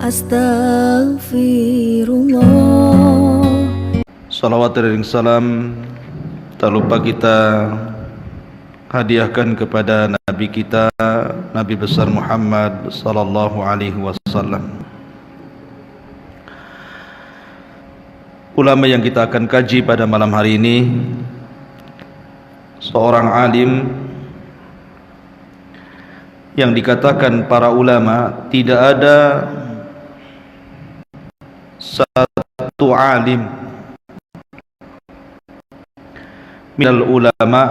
Astaghfirullah. Salawat dan salam tak lupa kita hadiahkan kepada Nabi kita, Nabi besar Muhammad sallallahu alaihi wasallam. Ulama yang kita akan kaji pada malam hari ini, seorang alim yang dikatakan para ulama tidak ada satu alim minal ulama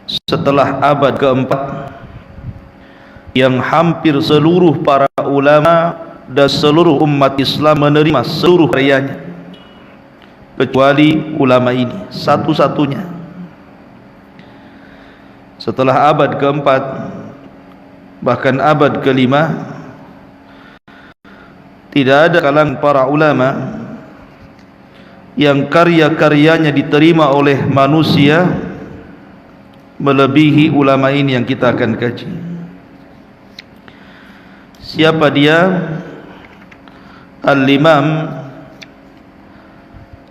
setelah abad keempat yang hampir seluruh para ulama dan seluruh umat Islam menerima seluruh karyanya, kecuali ulama ini satu-satunya. Setelah abad keempat, bahkan abad kelima, tidak ada kalangan para ulama yang karya-karyanya diterima oleh manusia melebihi ulama ini yang kita akan kaji. Siapa dia? Al-Imam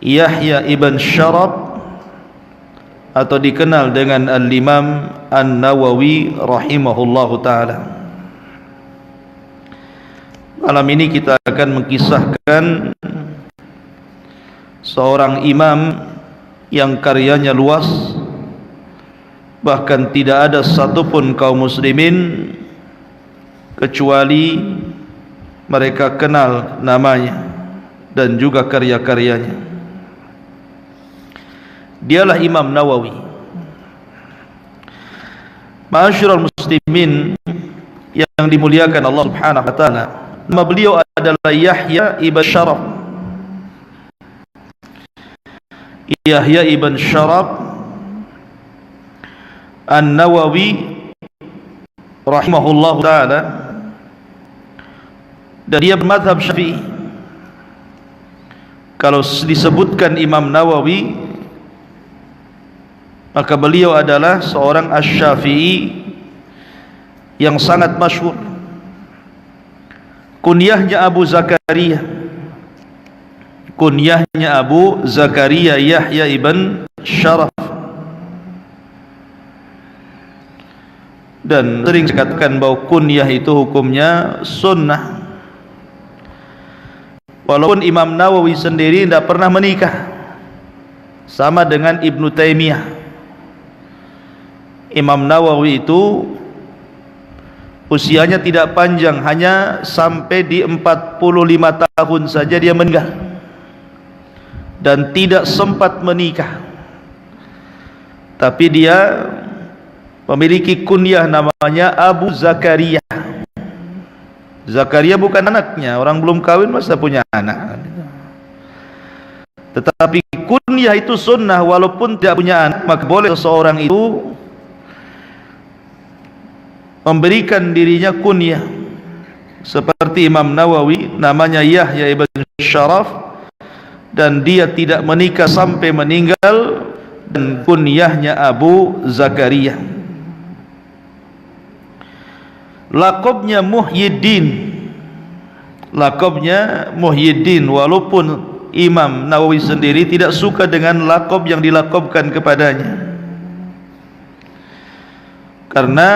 Yahya ibn Sharaf, atau dikenal dengan Al-Imam An-Nawawi rahimahullahu ta'ala. Malam ini kita akan mengkisahkan seorang imam yang karyanya luas, bahkan tidak ada satupun kaum muslimin kecuali mereka kenal namanya dan juga karya-karyanya. Dialah Imam Nawawi. Ma'asyiral muslimin yang dimuliakan Allah Subhanahu wa taala, nama beliau adalah Yahya ibn Sharaf. Yahya ibn Sharaf An-Nawawi rahimahullah ta'ala, dan dia bermadhab Syafi'i. Kalau disebutkan Imam Nawawi, maka beliau adalah seorang Asy-Syafi'i yang sangat masyhur. Kunyahnya Abu Zakaria. Kunyahnya Abu Zakaria Yahya ibn Sharaf. Dan sering dikatakan bahwa kunyah itu hukumnya sunnah. Walaupun Imam Nawawi sendiri tidak pernah menikah, sama dengan Ibnu Taimiyah. Imam Nawawi itu usianya tidak panjang, hanya sampai di 45 tahun saja dia meninggal, dan tidak sempat menikah. Tapi dia memiliki kunyah namanya Abu Zakaria. Zakaria bukan anaknya, orang belum kawin masa punya anak. Tetapi kunyah itu sunnah, walaupun tidak punya anak, maka boleh seseorang itu memberikan dirinya kunyah. Seperti Imam Nawawi, namanya Yahya ibn Sharaf, dan dia tidak menikah sampai meninggal, dan kunyahnya Abu Zakaria. Laqabnya Muhyiddin. Laqabnya Muhyiddin, walaupun Imam Nawawi sendiri tidak suka dengan laqab yang dilaqabkan kepadanya, karena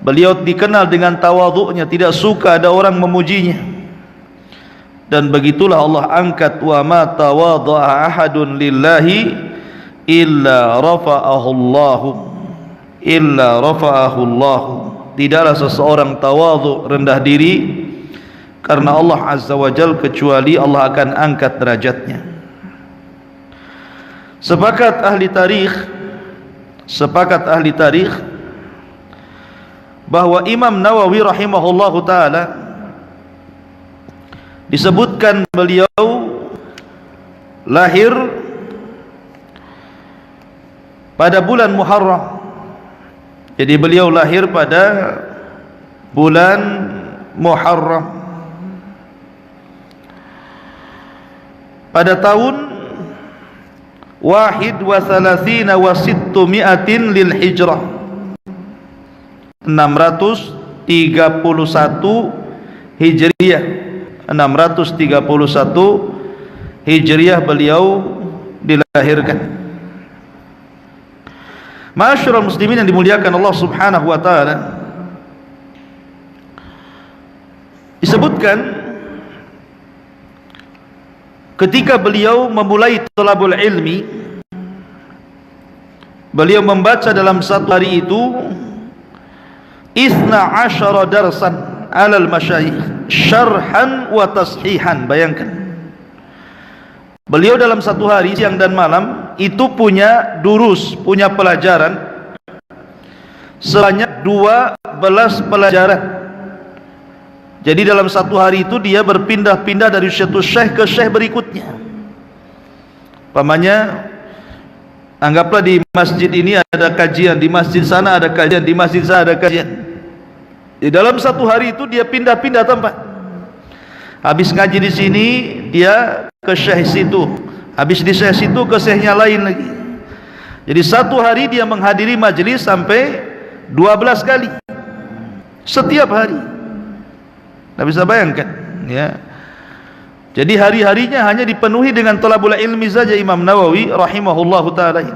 beliau dikenal dengan tawadhu'nya, tidak suka ada orang memujinya. Dan begitulah Allah angkat, wa ma tawadha'a ahadun lillahi illa rafa'ahu Allah. Tidaklah seseorang tawadhu, rendah diri, karena Allah Azza wa Jal, kecuali Allah akan angkat derajatnya. Sepakat ahli tarikh bahwa Imam Nawawi rahimahullahu ta'ala disebutkan beliau lahir pada bulan Muharram. Jadi beliau lahir pada bulan Muharram pada tahun 31 wa 600 lil hijrah, 631 Hijriyah. 631 Hijriyah beliau dilahirkan. Ma'asyiral muslimin yang dimuliakan Allah Subhanahu wa taala, disebutkan ketika beliau memulai thalabul ilmi, beliau membaca dalam satu hari itu 12 darsan alal masyayikh syarhan wa tashihan. Bayangkan, beliau dalam satu hari siang dan malam itu punya durus, punya pelajaran sebanyak 12 pelajaran. Jadi dalam satu hari itu dia berpindah-pindah dari satu syekh ke syekh berikutnya. Pamannya, anggaplah di masjid ini ada kajian, di masjid sana ada kajian, di masjid sana ada kajian. Di dalam satu hari itu dia pindah-pindah tempat. Habis ngaji di sini dia ke syekh situ, habis di syekh situ ke syekhnya lain lagi. Jadi satu hari dia menghadiri majelis sampai 12 kali setiap hari. Tidak bisa bayangkan, ya. Jadi hari-harinya hanya dipenuhi dengan thalabul ilmi saja Imam Nawawi rahimahullahu taala.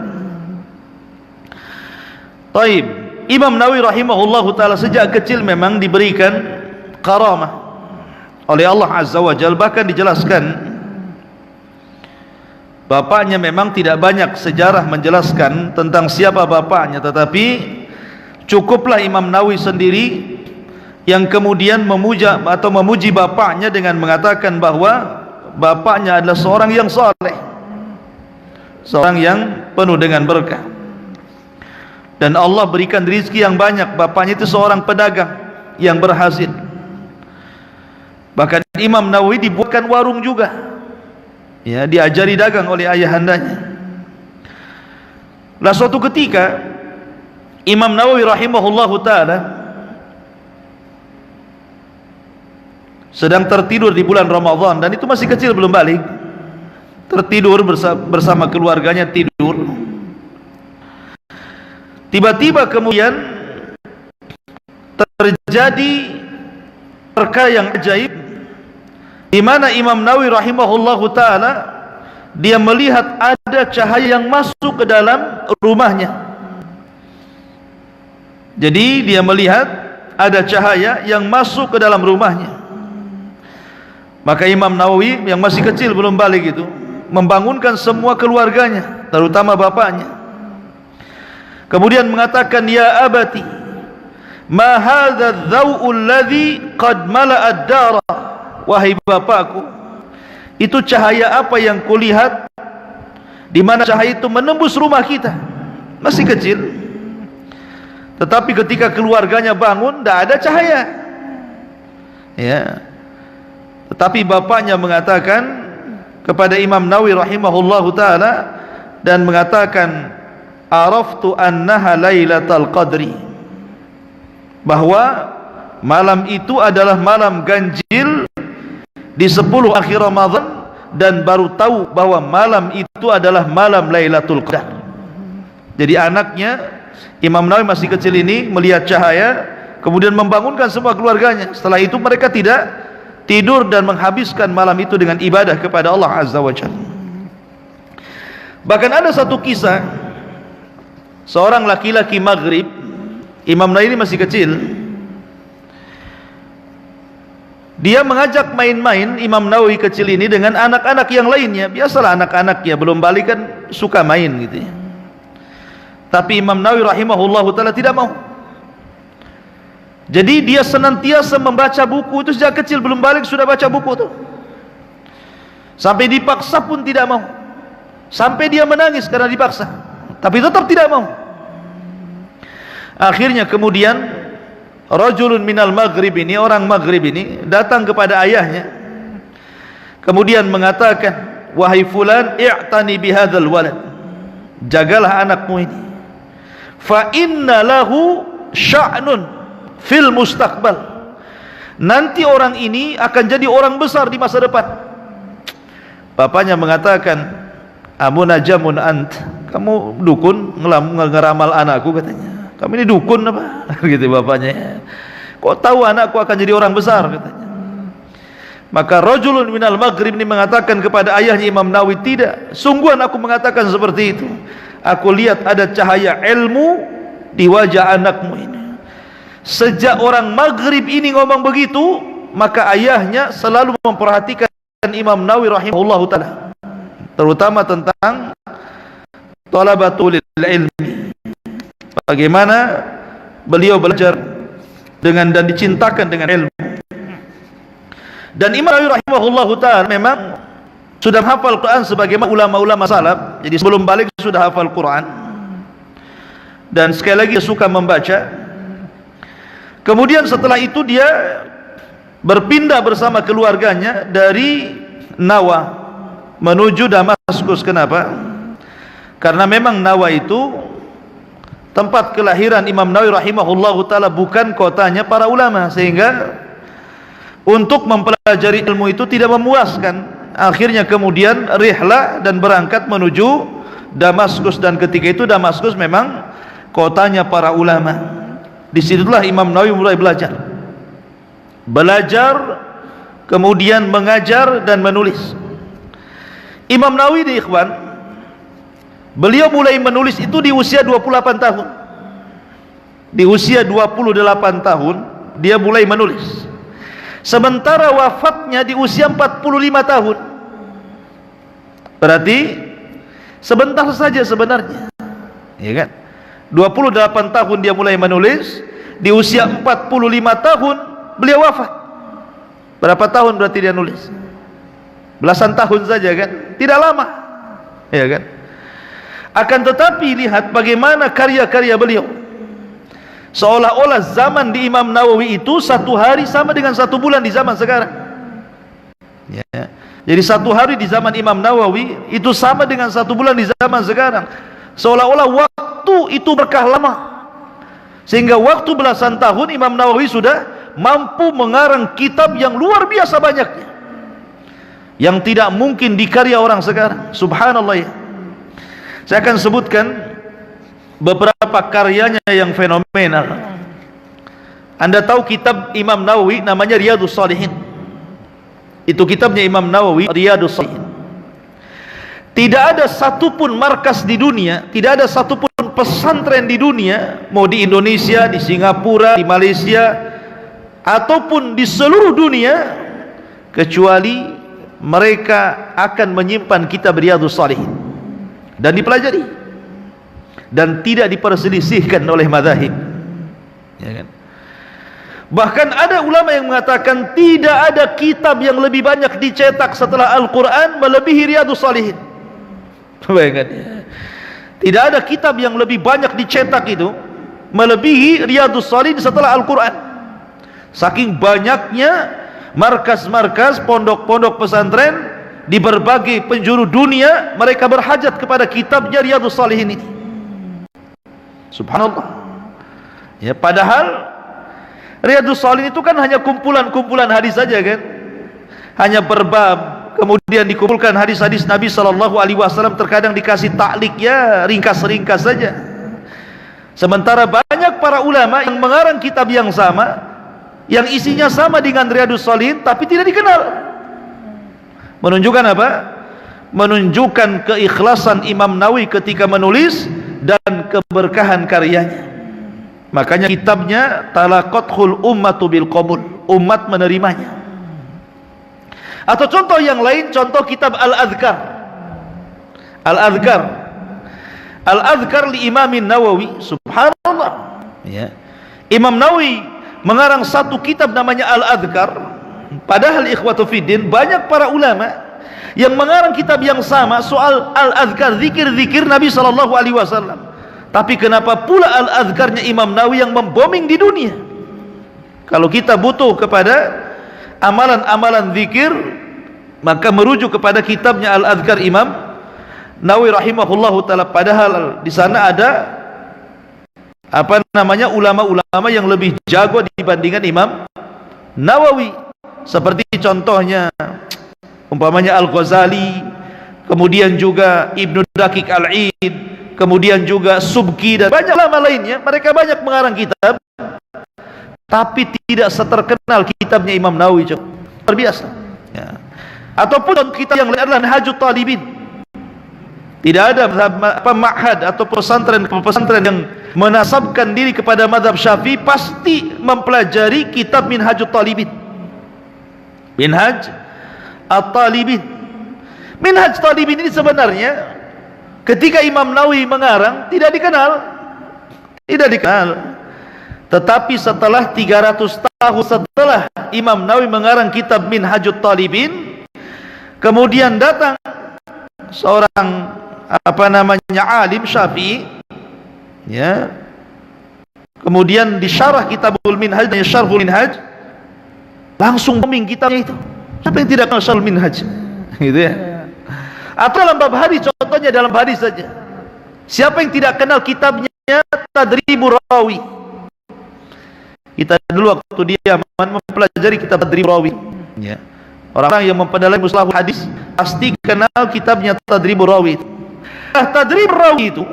Taib, Imam Nawawi rahimahullahu taala sejak kecil memang diberikan karamah oleh Allah Azza wa Jalla. Bahkan dijelaskan bapaknya memang tidak banyak sejarah menjelaskan tentang siapa bapaknya, tetapi cukuplah Imam Nawawi sendiri yang kemudian memuja atau memuji bapaknya dengan mengatakan bahwa bapaknya adalah seorang yang saleh, seorang yang penuh dengan berkah, dan Allah berikan rezeki yang banyak. Bapaknya itu seorang pedagang yang berhasil. Bahkan Imam Nawawi dibuatkan warung juga, ya, diajari dagang oleh ayahandanya. Lah suatu ketika Imam Nawawi rahimahullahu taala sedang tertidur di bulan Ramadan, dan itu masih kecil belum balik, tertidur bersama keluarganya, tidur. Tiba-tiba kemudian terjadi perkara yang ajaib, di mana Imam Nawawi rahimahullahu taala dia melihat ada cahaya yang masuk ke dalam rumahnya. Jadi dia melihat ada cahaya yang masuk ke dalam rumahnya. Maka Imam Nawawi yang masih kecil belum balik itu membangunkan semua keluarganya, terutama bapaknya. Kemudian mengatakan, ya abati, ma hadza dzau'u alladhi qad mala'a ad-dara. Wahai bapakku, itu cahaya apa yang kulihat, di mana cahaya itu menembus rumah kita. Masih kecil, tetapi ketika keluarganya bangun tidak ada cahaya, ya. Tetapi bapaknya mengatakan kepada Imam Nawawi rahimahullahu taala dan mengatakan, araftu annaha lailatul qadri, bahwa malam itu adalah malam ganjil di 10 akhir Ramadan, dan baru tahu bahwa malam itu adalah malam Lailatul Qadar. Jadi anaknya Imam Nawawi masih kecil ini melihat cahaya, kemudian membangunkan semua keluarganya. Setelah itu mereka tidak tidur dan menghabiskan malam itu dengan ibadah kepada Allah Azza wa Jalla. Bahkan ada satu kisah, seorang laki-laki Maghrib, Imam Nawawi ini masih kecil, dia mengajak main-main Imam Nawawi kecil ini dengan anak-anak yang lainnya. Biasalah anak-anak ya belum balik kan suka main gitu ya. Tapi Imam Nawawi rahimahullahu taala tidak mau. Jadi dia senantiasa membaca buku itu sejak kecil, belum balik sudah baca buku itu. Sampai dipaksa pun tidak mau. Sampai dia menangis karena dipaksa, tapi tetap tidak mau. Akhirnya kemudian rajulun minal maghrib ini, orang Maghrib ini datang kepada ayahnya, kemudian mengatakan, wahai fulan, i'tani bihadzal walad, jagalah anakmu ini, fa inna lahu sya'nun fil mustaqbal, nanti orang ini akan jadi orang besar di masa depan. Bapaknya mengatakan, amunajamun ant, kamu dukun ngeramal anakku katanya. Kamu ini dukun apa? Gitu bapaknya. Kok tahu anakku akan jadi orang besar, katanya. Maka rajulun minal maghrib ini mengatakan kepada ayahnya Imam Nawawi, tidak, sungguhan aku mengatakan seperti itu. Aku lihat ada cahaya ilmu di wajah anakmu ini. Sejak orang maghrib ini ngomong begitu, maka ayahnya selalu memperhatikan Imam Nawawi rahimahullahu ta'ala, terutama tentang talabatul ilmi, bagaimana beliau belajar dengan dan dicintakan dengan ilmu. Dan Imam Nawawi rahimahullahu ta'ala memang sudah hafal Quran sebagaimana ulama-ulama salaf. Jadi sebelum balik sudah hafal Quran, dan sekali lagi dia suka membaca. Kemudian setelah itu dia berpindah bersama keluarganya dari Nawa menuju Damaskus. Kenapa? Karena memang Nawa itu tempat kelahiran Imam Nawawi rahimahullahu ta'ala, bukan kotanya para ulama, sehingga untuk mempelajari ilmu itu tidak memuaskan. Akhirnya kemudian rihlah dan berangkat menuju Damaskus, dan ketika itu Damaskus memang kotanya para ulama. Disitulah Imam Nawawi mulai belajar, kemudian mengajar dan menulis. Imam Nawawi di ikhwan, beliau mulai menulis itu di usia 28 tahun. Di usia 28 tahun dia mulai menulis. Sementara wafatnya di usia 45 tahun. Berarti sebentar saja sebenarnya, ya kan? 28 tahun dia mulai menulis, di usia 45 tahun beliau wafat. Berapa tahun berarti dia nulis? Belasan tahun saja kan? Tidak lama, ya kan? Akan tetapi lihat bagaimana karya-karya beliau. Seolah-olah zaman di Imam Nawawi itu satu hari sama dengan satu bulan di zaman sekarang, ya. Jadi satu hari di zaman Imam Nawawi itu sama dengan satu bulan di zaman sekarang. Seolah-olah waktu itu berkah lama, sehingga waktu belasan tahun Imam Nawawi sudah mampu mengarang kitab yang luar biasa banyaknya, yang tidak mungkin dikarya orang sekarang. Subhanallah, ya. Saya akan sebutkan beberapa karyanya yang fenomenal. Anda tahu kitab Imam Nawawi namanya Riyadhus Shalihin. Itu kitabnya Imam Nawawi, Riyadhus Shalihin. Tidak ada satupun markas di dunia, tidak ada satupun pesantren di dunia, mau di Indonesia, di Singapura, di Malaysia, ataupun di seluruh dunia, kecuali mereka akan menyimpan kitab Riyadhus Shalihin dan dipelajari, dan tidak diperselisihkan oleh mazhab, ya kan? Bahkan ada ulama yang mengatakan tidak ada kitab yang lebih banyak dicetak setelah Al-Quran melebihi Riyadhus Shalihin. Bayangkan, tidak ada kitab yang lebih banyak dicetak itu melebihi Riyadhus Shalihin setelah Al-Quran. Saking banyaknya markas-markas, pondok-pondok pesantren di berbagai penjuru dunia, mereka berhajat kepada kitabnya Riyadhus Shalihin ini. Subhanallah, ya. Padahal Riyadhus Shalihin itu kan hanya kumpulan-kumpulan hadis saja kan, hanya berbab, kemudian dikumpulkan hadis-hadis Nabi SAW, terkadang dikasih taklik, ya ringkas-ringkas saja. Sementara banyak para ulama yang mengarang kitab yang sama, yang isinya sama dengan Riyadhus Shalihin, tapi tidak dikenal. Menunjukkan apa? Menunjukkan keikhlasan Imam Nawawi ketika menulis dan keberkahan karyanya. Makanya kitabnya talaqathul ummatu bil qabul, umat menerimanya. Atau contoh yang lain, contoh kitab Al-Adhkar. Al-Adhkar, Al-Adhkar li Imam Nawawi. Subhanallah, ya. Imam Nawawi mengarang satu kitab namanya Al-Adhkar. Padahal ikhwatu fiddin, banyak para ulama yang mengarang kitab yang sama soal Al-Adhkar, zikir-zikir Nabi SAW. Tapi kenapa pula Al-Adhkarnya Imam Nawawi yang memboming di dunia? Kalau kita butuh kepada amalan-amalan zikir, maka merujuk kepada kitabnya Al-Adhkar Imam Nawawi rahimahullahu ta'ala. Padahal di sana ada ulama-ulama yang lebih jago dibandingkan Imam Nawawi. Seperti contohnya umpamanya Al-Ghazali, kemudian juga Ibnu Daqiq Al-Id, kemudian juga Subki, dan banyak ulama lainnya. Mereka banyak mengarang kitab, tapi tidak seterkenal kitabnya Imam Nawawi. Luar biasa ya. Ataupun kitab yang lain adalah Minhajut Talibin. Tidak ada ma'had atau pesantren yang menasabkan diri kepada mazhab Syafi'i pasti mempelajari kitab Minhajut Talibin. Minhaj At-Talibin. Minhaj Talibin ini sebenarnya ketika Imam Nawawi mengarang tidak dikenal. Tetapi setelah 300 tahun setelah Imam Nawawi mengarang kitab Minhajut Talibin, kemudian datang seorang alim Syafi'i ya, kemudian disyarah kitabul Minhaj dan syarhul Minhaj, langsung booming kitabnya itu. Siapa yang tidak kenal syarhul Minhaj gitu ya? Atau dalam bab hadis, contohnya dalam hadis saja, siapa yang tidak kenal kitabnya Tadribur Rawi? Kita dulu waktu dia mempelajari kitab Tadribur Rawi ya, orang-orang yang mempelajari mustalahul hadis pasti kenal kitabnya Tadribur Rawi. Tadribur Rawi itu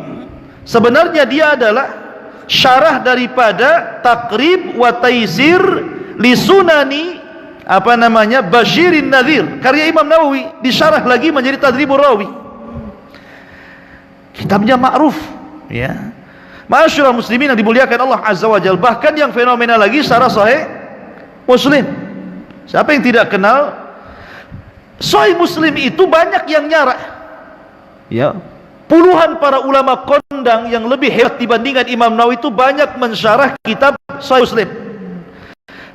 sebenarnya dia adalah syarah daripada Taqrib wa Taisir li Sunani Basyirin Nadhir, karya Imam Nawawi, disyarah lagi menjadi Tadribur Rawi. Kitabnya ma'ruf ya. Ma'asyiral muslimin yang dimuliakan Allah Azza wa Jalla. Bahkan yang fenomenal lagi, syarah Sahih Muslim. Siapa yang tidak kenal Sahih Muslim itu? Banyak yang nyarah ya. Puluhan para ulama kondang yang lebih hebat dibandingkan Imam Nawawi itu banyak mensyarah kitab Sahih Muslim.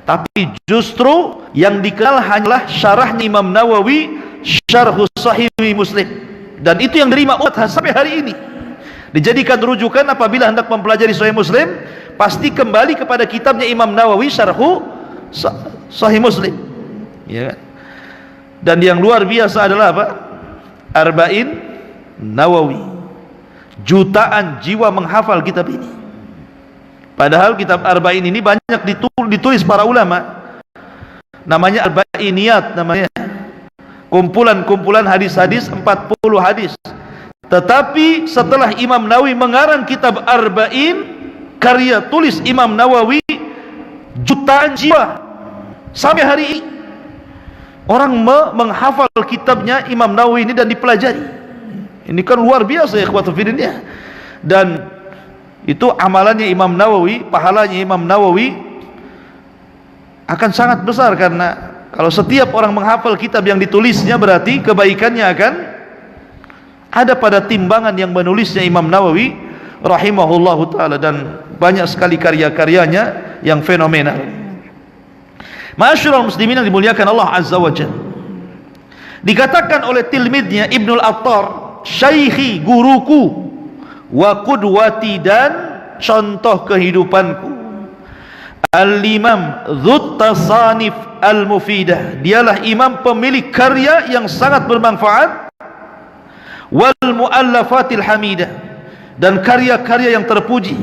Tapi justru yang dikenal hanyalah syarahnya Imam Nawawi, Syarhus Sahih Muslim. Dan itu yang diterima umat sampai hari ini. Dijadikan rujukan apabila hendak mempelajari Sahih Muslim, pasti kembali kepada kitabnya Imam Nawawi, Syarhu Sahih Muslim ya kan? Dan yang luar biasa adalah apa? Arba'in Nawawi. Jutaan jiwa menghafal kitab ini. Padahal kitab Arba'in ini banyak ditulis para ulama. Namanya Arba'iniyat namanya. Kumpulan-kumpulan hadis-hadis, 40 hadis. Tetapi setelah Imam Nawawi mengarang kitab Arba'in, karya tulis Imam Nawawi, jutaan jiwa sampai hari ini orang menghafal kitabnya Imam Nawawi ini dan dipelajari. Ini kan luar biasa ya ikhwatul fillah ya. Dan itu amalannya Imam Nawawi, pahalanya Imam Nawawi akan sangat besar, karena kalau setiap orang menghafal kitab yang ditulisnya berarti kebaikannya akan ada pada timbangan yang menulisnya Imam Nawawi rahimahullahu ta'ala. Dan banyak sekali karya-karyanya yang fenomenal. Ma'asyiral muslimin yang dimuliakan Allah Azza wa Jalla, dikatakan oleh tilmidnya Ibnul Attar, syaikhi, guruku, wa qudwati, dan contoh kehidupanku, Al-Imam Dzut Tasanif Al-Mufidah, dialah imam pemilik karya yang sangat bermanfaat, wal muallafatil hamidah, dan karya-karya yang terpuji,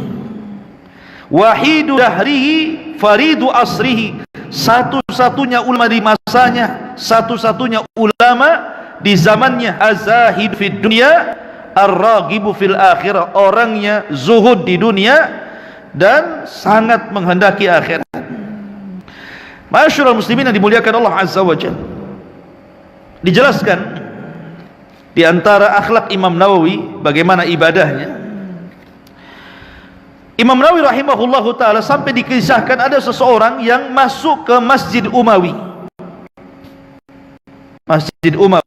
wahidu dahrihi faridu asrihi, satu-satunya ulama di masanya, satu-satunya ulama di zamannya, azahid fid dunya ar-ragibu fil akhirah, orangnya zuhud di dunia dan sangat menghendaki akhirat. Ma'asyiral muslimin yang dimuliakan Allah Azza wa Jalla, dijelaskan di antara akhlak Imam Nawawi bagaimana ibadahnya. Imam Nawawi rahimahullahu ta'ala sampai dikisahkan ada seseorang yang masuk ke Masjid Umawi. Masjid Umawi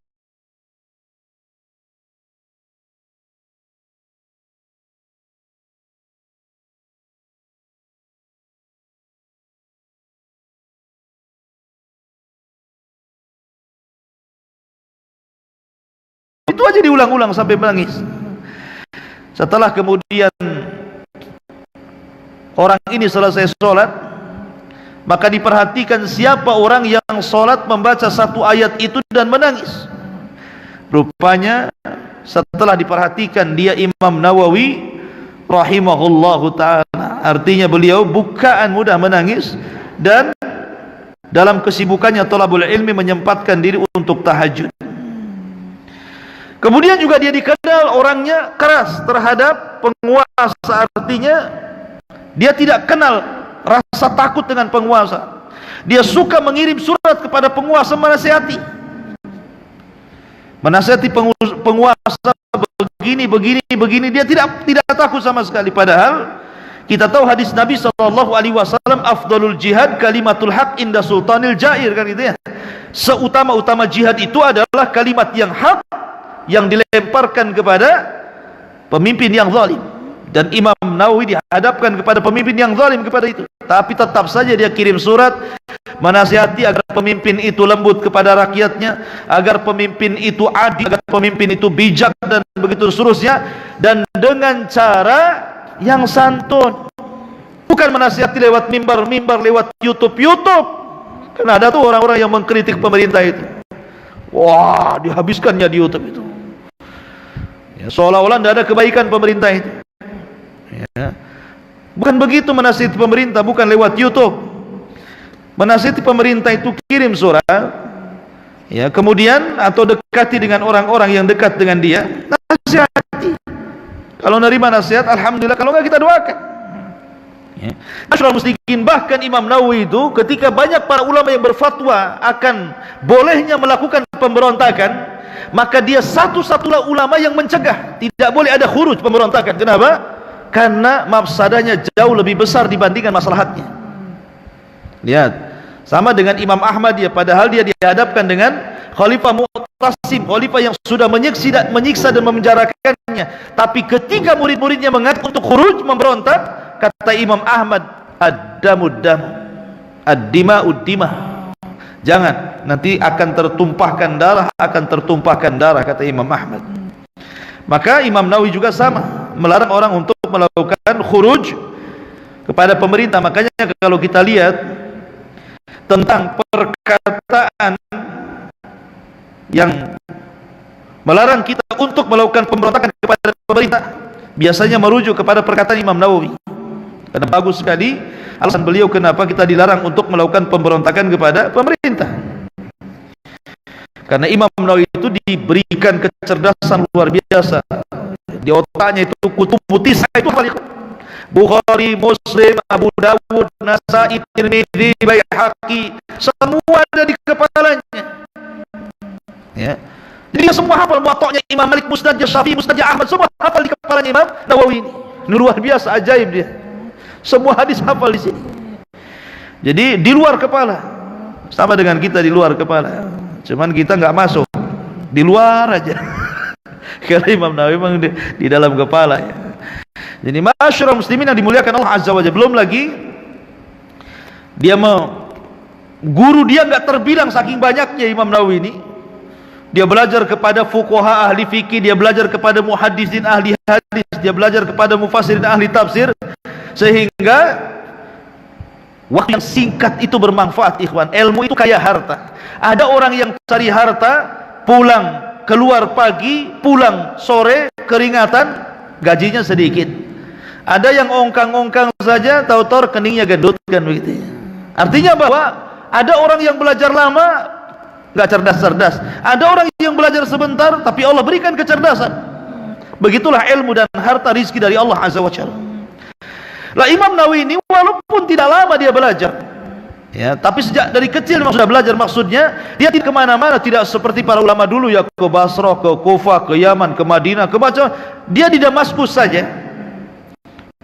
itu aja diulang-ulang sampai menangis. Setelah kemudian orang ini selesai sholat, maka diperhatikan siapa orang yang sholat membaca satu ayat itu dan menangis. Rupanya setelah diperhatikan dia Imam Nawawi rahimahullahu ta'ala, artinya beliau bukan mudah menangis dan dalam kesibukannya thalabul ilmi menyempatkan diri untuk tahajud. Kemudian juga dia dikenal orangnya keras terhadap penguasa, artinya dia tidak kenal rasa takut dengan penguasa. Dia suka mengirim surat kepada penguasa menasihati penguasa begini. Dia tidak takut sama sekali. Padahal kita tahu hadis Nabi SAW, afdalul jihad kalimatul haq inda sultanil jair, kan gitu ya. Seutama-utama jihad itu adalah kalimat yang hak yang dilemparkan kepada pemimpin yang zalim. Dan Imam Nawawi dihadapkan kepada pemimpin yang zalim kepada itu, tapi tetap saja dia kirim surat menasihati agar pemimpin itu lembut kepada rakyatnya, agar pemimpin itu adil, agar pemimpin itu bijak, dan begitu seterusnya, dan dengan cara yang santun. Bukan menasihati lewat mimbar, lewat YouTube. Kan ada tuh orang-orang yang mengkritik pemerintah itu. Wah, dihabiskannya di YouTube itu. Ya, seolah-olah tidak ada kebaikan pemerintah itu. Ya. Bukan begitu menasihati pemerintah, bukan lewat YouTube. Menasihati pemerintah itu kirim surat, ya, kemudian atau dekati dengan orang-orang yang dekat dengan dia, nasihati. Kalau nerima nasihat, alhamdulillah. Kalau enggak, kita doakan. Ya. Asyraful Musyrikin, bahkan Imam Nawawi itu ketika banyak para ulama yang berfatwa akan bolehnya melakukan pemberontakan, maka dia satu-satunya ulama yang mencegah, tidak boleh ada khuruj pemberontakan. Kenapa? Karena mafsadahnya jauh lebih besar dibandingkan maslahatnya. Lihat, sama dengan Imam Ahmad, ya, padahal dia dihadapkan dengan Khalifah Mu'tasim, khalifah yang sudah menyiksa dan memenjarakannya. Tapi ketika murid-muridnya mengajak untuk khuruj, memberontak, kata Imam Ahmad, ad-damud dam, ad-dima'ud dimah. Jangan, nanti akan tertumpahkan darah, kata Imam Ahmad. Maka Imam Nawawi juga sama, melarang orang untuk melakukan khuruj kepada pemerintah. Makanya kalau kita lihat tentang perkataan yang melarang kita untuk melakukan pemberontakan kepada pemerintah, biasanya merujuk kepada perkataan Imam Nawawi. Karena bagus sekali alasan beliau kenapa kita dilarang untuk melakukan pemberontakan kepada pemerintah. Karena Imam Nawawi itu diberikan kecerdasan luar biasa. Di otaknya itu kutub putih itu paling Bukhari, Muslim, Abu Dawud, Nasa'i, Tirmidzi, Baihaqi, semua ada di kepalanya. Ya. Jadi dia semua hafal. Muwatta'nya Imam Malik, Musnadnya Syafi'i, Musnadnya Ahmad, semua hafal di kepalanya Imam Nawawi ini. Luar biasa, ajaib dia. Semua hadis hafal di sini. Jadi di luar kepala. Sama dengan kita di luar kepala. Cuman kita nggak masuk, di luar aja. Karena Imam Nawawi memang di dalam kepala, ya. Jadi masyarakat muslimin yang dimuliakan Allah Azza wa Jalla, belum lagi dia guru dia nggak terbilang saking banyaknya Imam Nawawi ini. Dia belajar kepada fuqaha ahli fikih, dia belajar kepada muhaddisin ahli hadis, dia belajar kepada mufassirin ahli tafsir, sehingga waktu yang singkat itu bermanfaat, ikhwan. Ilmu itu kayak harta. Ada orang yang cari harta, pulang keluar pagi, pulang sore, keringatan, gajinya sedikit. Ada yang ongkang-ongkang saja, tahu-tahu keningnya gendut, kan begitu. Artinya bahwa ada orang yang belajar lama nggak cerdas-cerdas, ada orang yang belajar sebentar tapi Allah berikan kecerdasan. Begitulah ilmu dan harta rizki dari Allah Azza wa Jalla. Lah Imam Nawawi ini walaupun tidak lama dia belajar, ya, tapi sejak dari kecil memang sudah belajar. Maksudnya dia tidak kemana-mana, tidak seperti para ulama dulu ya, ke Basrah, ke Kufah, ke Yaman, ke Madinah, ke macam. Dia di Damaskus saja,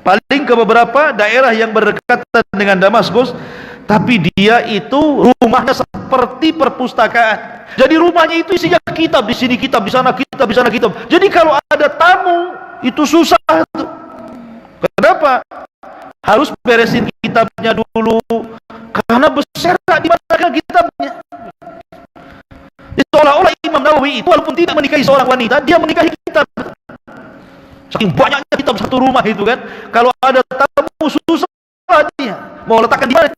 paling ke beberapa daerah yang berdekatan dengan Damaskus. Tapi dia itu rumahnya seperti perpustakaan. Jadi rumahnya itu isinya kitab, di sini kitab, di sana kitab, di sana kitab. Jadi kalau ada tamu itu susah tuh. Kenapa? Harus beresin kitabnya dulu, karena berserakan di mana kitabnya. Seolah-olah Imam Nawawi itu walaupun tidak menikahi seorang wanita, dia menikahi kitab. Saking banyaknya kitab satu rumah itu kan. Kalau ada tamu susah dia mau letakkan di mana.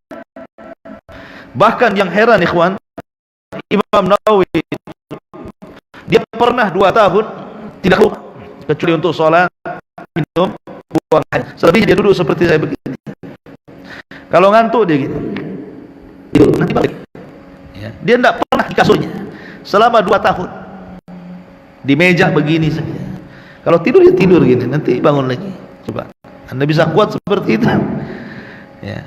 Bahkan yang heran ikhwan, Imam Nawawi dia pernah 2 tahun tidak keluar kecuali untuk sholat, minum, buang air. Selebihnya dia duduk seperti saya begini. Kalau ngantuk dia gitu, tidur, nanti balik, ya. Dia tidak pernah di kasurnya selama 2 tahun, di meja begini saja. Kalau tidur dia tidur gini, nanti bangun lagi. Coba Anda bisa kuat seperti itu, ya.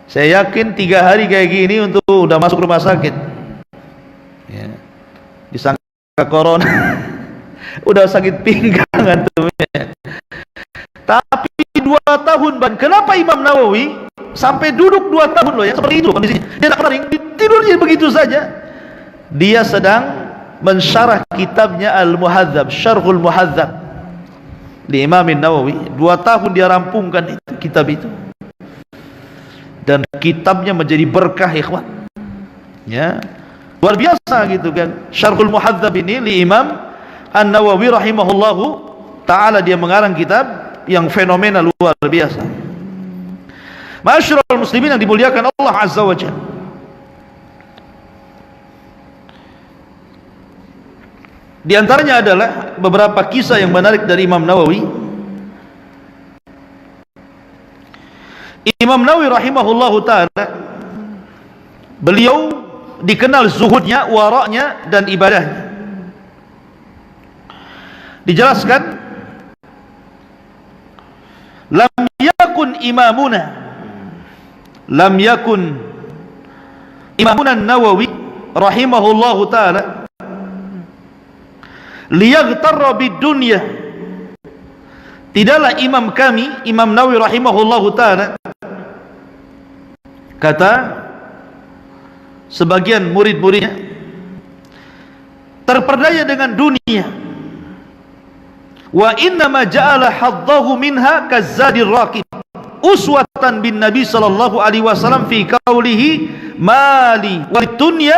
Saya yakin 3 hari kayak gini untuk udah masuk rumah sakit ya. Disangka corona udah sakit pinggang antumnya. Tapi 2 tahun Bang, kenapa Imam Nawawi sampai duduk 2 tahun loh ya, seperti itu kondisinya. Dia tak pernah tidurnya begitu saja. Dia sedang mensyarah kitabnya Al-Muhadzab, Syarhul Muhadzab di Imam Nawawi. 2 tahun dia rampungkan itu, kitab itu. Dan kitabnya menjadi berkah ikhwan. Ya. Luar biasa gitu kan. Syarhul Muhadzab ini li Imam An-Nawawi rahimahullahu taala, dia mengarang kitab yang fenomenal luar biasa. Ma'asyiral muslimin yang dimuliakan Allah Azza wa Jalla. Di antaranya adalah beberapa kisah yang menarik dari Imam Nawawi. Imam Nawawi rahimahullahu taala, beliau dikenal zuhudnya, waraknya dan ibadahnya. Dijelaskan, lam yakun imamuna Nawawi rahimahullahu taala liyaghtarra bidunya. Tidaklah imam kami, Imam Nawawi rahimahullahu taala, kata sebagian murid-muridnya, terperdaya dengan dunia. Wa innama ja'ala haddahu minha kazzadir raqib uswatan bin nabi sallallahu alaihi wasallam fi qawlihi mali wal dunya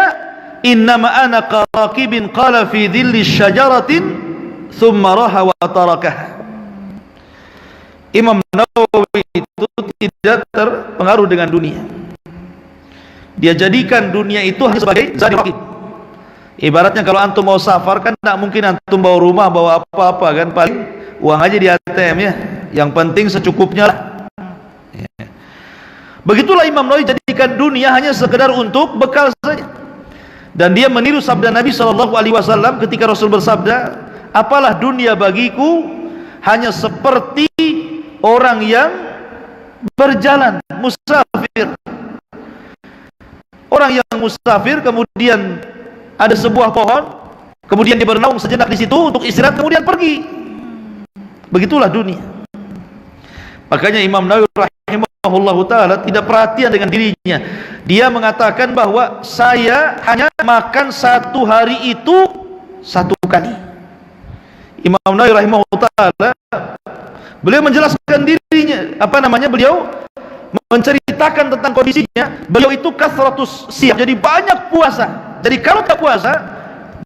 innama ana qaraqibin qala fi dhilli syajaratin thumma raha wa tarakah. Imam Nawawi itu tidak terpengaruh dengan dunia. Dia jadikan dunia itu hanya sebagai zadir raqib. Ibaratnya kalau antum mau safar kan tidak mungkin antum bawa rumah, bawa apa-apa kan, paling uang aja di ATM ya. Yang penting secukupnya lah. Ya. Begitulah Imam Nawawi jadikan dunia hanya sekedar untuk bekal saja. Dan dia meniru sabda Nabi SAW ketika Rasul bersabda, apalah dunia bagiku, hanya seperti orang yang berjalan, musafir. Orang yang musafir, kemudian ada sebuah pohon, kemudian dia bernaung sejenak di situ untuk istirahat, kemudian pergi. Begitulah dunia. Makanya Imam Nawawi rahimahullahu taala tidak perhatian dengan dirinya. Dia mengatakan bahwa saya hanya makan 1 hari itu 1 kali. Imam Nawawi rahimahullahu taala, beliau menjelaskan dirinya, beliau menceritakan tentang kondisinya. Beliau itu kasratus siyam, jadi banyak puasa. Jadi kalau tak puasa,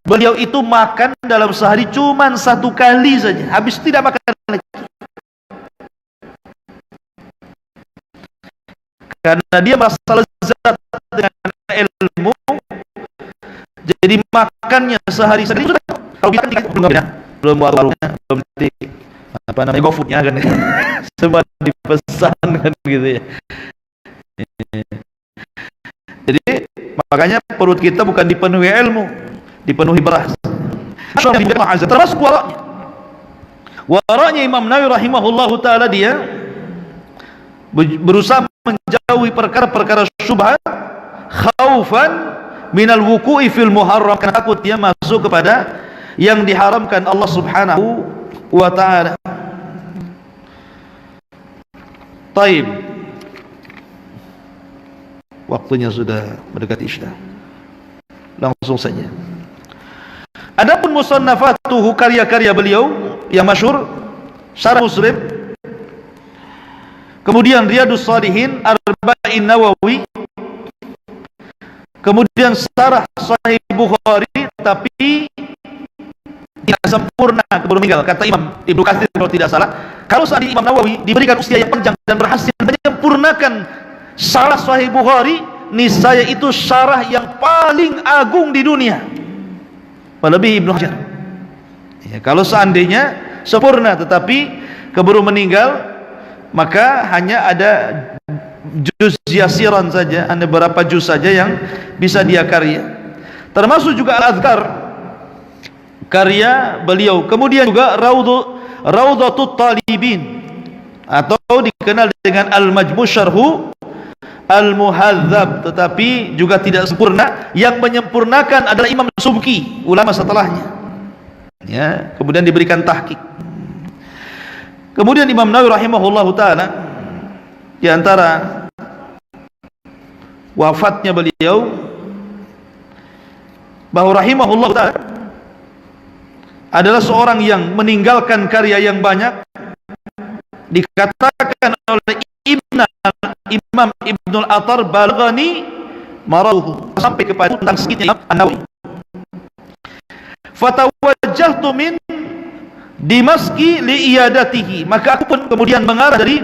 beliau itu makan dalam sehari cuma 1 kali saja, habis tidak makan lagi. Karena dia merasa lezat dengan ilmu, jadi makannya sehari-hari sudah. Kalau kita kan belum warungnya, belum di GoFoodnya kan, semua dipesan kan gitu ya. Jadi makanya perut kita bukan dipenuhi ilmu, dipenuhi beras. Termasuk waraknya. Waraknya Imam Nawawi rahimahullahu taala, dia berusaha menjauhi perkara-perkara syubhat, khaufan minal wuqu'i fil muharram, karena takut dia masuk kepada yang diharamkan Allah Subhanahu wa taala. Taib. Waktunya sudah mendekati isya. Langsung saja. Adapun musannafatuhu, karya-karya beliau yang masyhur, Syarah Muslim, kemudian Riyadhus Shalihin, Arba'in Nawawi, kemudian Syarah Sahih Bukhari, tapi tidak sempurna keburu meninggal. Kata Imam Ibnu Katsir kalau tidak salah, kalau saat Imam Nawawi diberikan usia yang panjang dan berhasil menyempurnakan Syarah Sahih Bukhari, niscaya itu syarah yang paling agung di dunia, melebihi Ibnu Hajar. Ya, kalau seandainya sempurna tetapi keburu meninggal, maka hanya ada juz yasiran saja, ada beberapa juz saja yang bisa dia karya. Termasuk juga Al-Adhkar, karya beliau. Kemudian juga Raudhatut Talibin, atau dikenal dengan Al-Majmu' Syarhu al-muhadzab, tetapi juga tidak sempurna. Yang menyempurnakan adalah Imam Subki, ulama setelahnya. Ya, kemudian diberikan tahqiq. Kemudian Imam Nawawi rahimahullahu taala, di antara wafatnya beliau, bahwa rahimahullahu taala adalah seorang yang meninggalkan karya yang banyak. Dikatakan oleh Imam Ibnul Athar, balaghani maraduhu, sampai kepada tentang sakitnya Imam An-Nawawi. Fatawajjahtu min Dimaski li iyadatihi, maka aku pun kemudian mengarah dari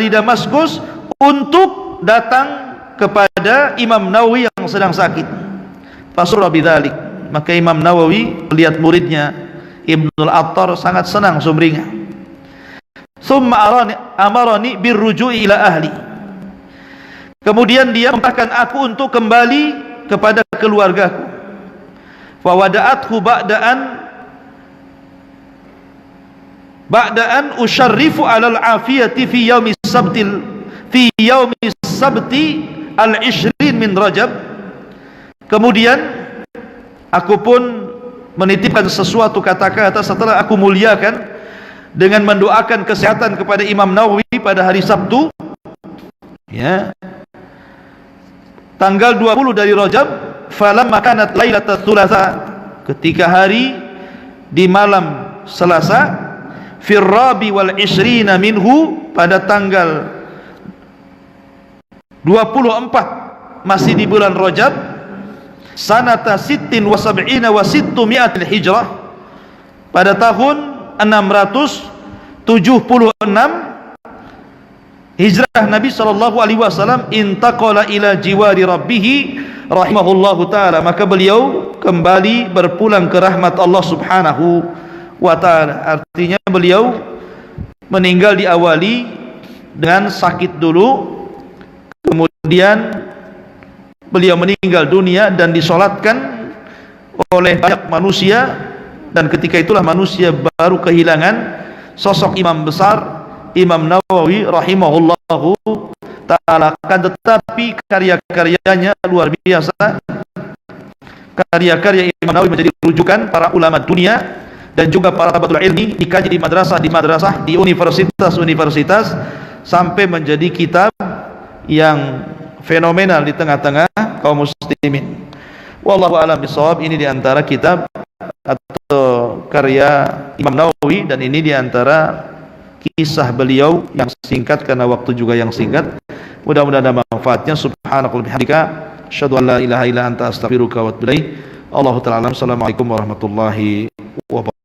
Damaskus untuk datang kepada Imam Nawawi yang sedang sakit. Fasurra bidzalik, maka Imam Nawawi melihat muridnya Ibnul Attar sangat senang sumringah. Summa amarani birruju'i ila ahli, kemudian dia memerintahkan aku untuk kembali kepada keluargaku. Fa wada'athu ba'daan usyarrifu alal afiyati fi yaumi sabti al-ishrin min Rajab. Kemudian aku pun menitipkan sesuatu kata-kata setelah aku muliakan dengan mendoakan kesehatan kepada Imam Nawawi pada hari Sabtu, ya, tanggal 20 dari Rajab. Falamma kanat lailatul thulatsa, ketika hari di malam Selasa, firrabi wal ishrina minhu, pada tanggal 24 masih di bulan Rajab, sanata sittin wa sab'ina wa sittu mi'atil hijrah, pada tahun 676 hijrah Nabi SAW, intaqala ila jiwari rabbih rahimahullahu ta'ala, maka beliau kembali berpulang ke rahmat Allah subhanahu wa ta'ala. Artinya beliau meninggal diawali dengan sakit dulu, kemudian beliau meninggal dunia dan disolatkan oleh banyak manusia, dan ketika itulah manusia baru kehilangan sosok imam besar Imam Nawawi rahimahullahu ta'ala. Kan tetapi karya-karyanya luar biasa. Karya-karya Imam Nawawi menjadi rujukan para ulama dunia dan juga para talabatul ilmi, dikaji di madrasah, di universitas, sampai menjadi kitab yang fenomenal di tengah-tengah kaum muslimin. Wallahu a'lam bishawab. Ini di antara kitab atau karya Imam Nawawi, dan ini di antara kisah beliau yang singkat karena waktu juga yang singkat. Mudah-mudahan ada manfaatnya. Subhanakallahumma bihamdika, asyhadu an la ilaha illa anta, astaghfiruka wa atubu ilaik. Allahu ta'ala alam. Assalamualaikum warahmatullahi wabarakatuh.